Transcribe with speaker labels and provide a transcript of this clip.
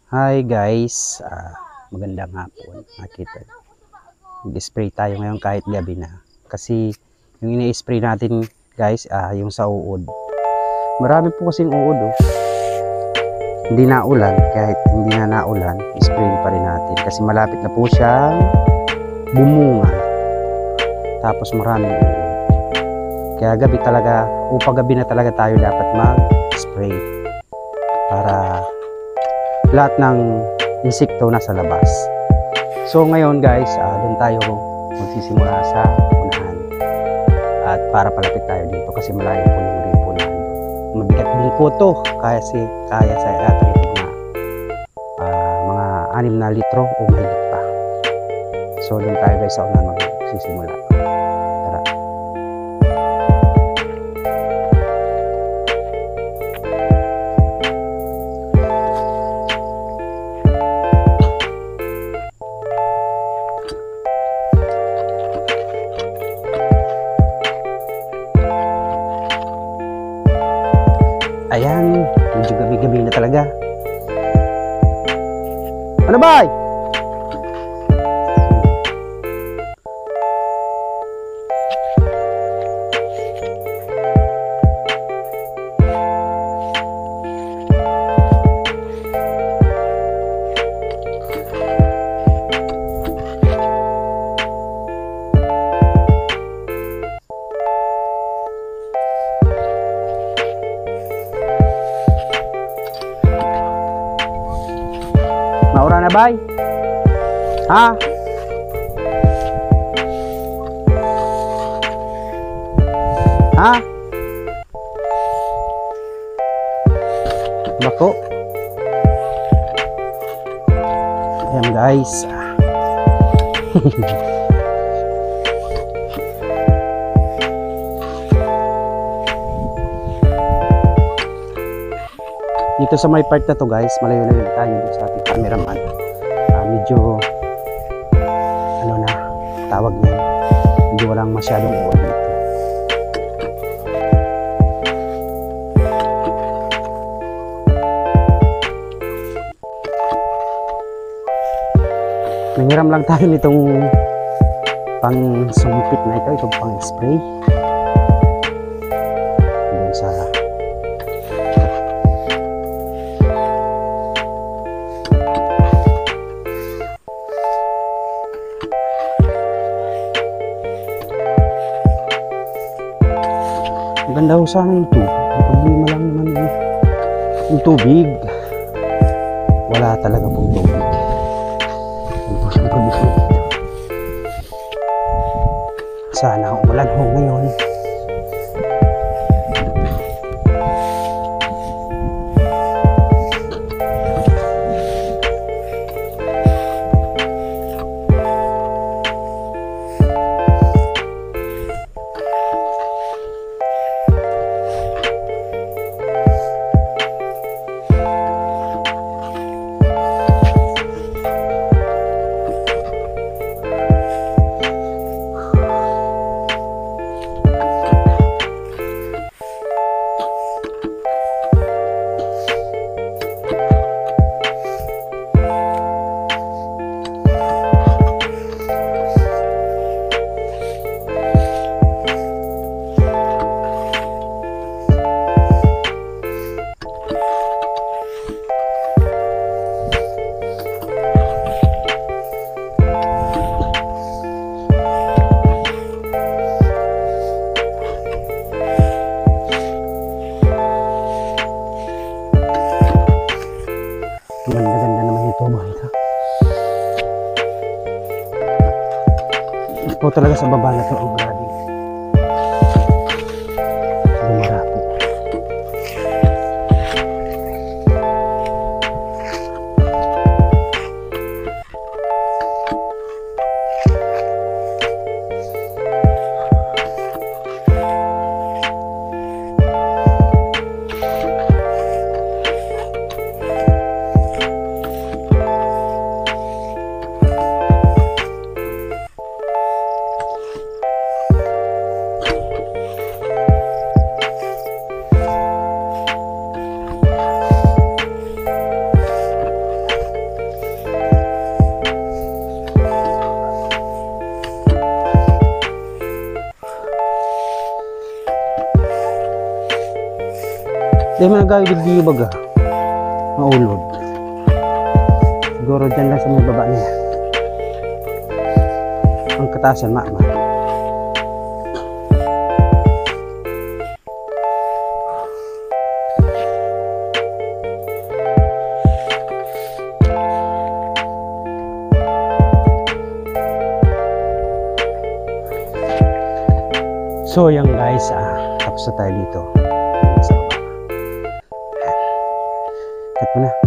Speaker 1: Hi guys, magandang hapon. Nakita, mag-spray tayo ngayon kahit gabi na. Kasi yung ini-spray natin guys, yung sa uod. Marami po kasing uod oh. Hindi na ulan, kahit hindi na naulan, spray pa rin natin. Kasi malapit na po siyang bumunga. Tapos maraming uod. Kaya gabi talaga, paggabi na talaga tayo dapat mag-spray. Para lahat ng insekto nasa labas. So ngayon guys, doon tayo magsisimula sa unahan. At para palapit tayo dito kasi malayo po yung ripo na ando. Mabigat din po to, kaya sa atin na mga 6 na litro o mahigit pa. So doon tayo guys sa unahan magsisimula. Tara. Ayan, medyo gabi-gabi na talaga. Ano ba? Maura na bay? Ha? Ha? Bako? Ayan guys. Dito sa may part na to guys, malayo-layo tayo dito sa ating cameraman. Medyo ano na tawag niyan, medyo walang masyadong uwan dito. Nanghiram lang tayo nitong pang sumpit na ito, itong pang spray doon sa ganda ho sana yung tubig. Ang problema lang naman yung tubig. Wala talaga pong tubig. Ano po yung problema dito? Sana umulan ho ngayon. Ganda-ganda naman ito ba ito? Ito talaga sa baba na ito ang maraming dumarapo. Dahil mga gawin di baga. Maulod. Siguro dyan lang sa may baba niya. Ang katasan, mama. So yan guys, tapos na tayo dito. Sa baba. Cut mo na.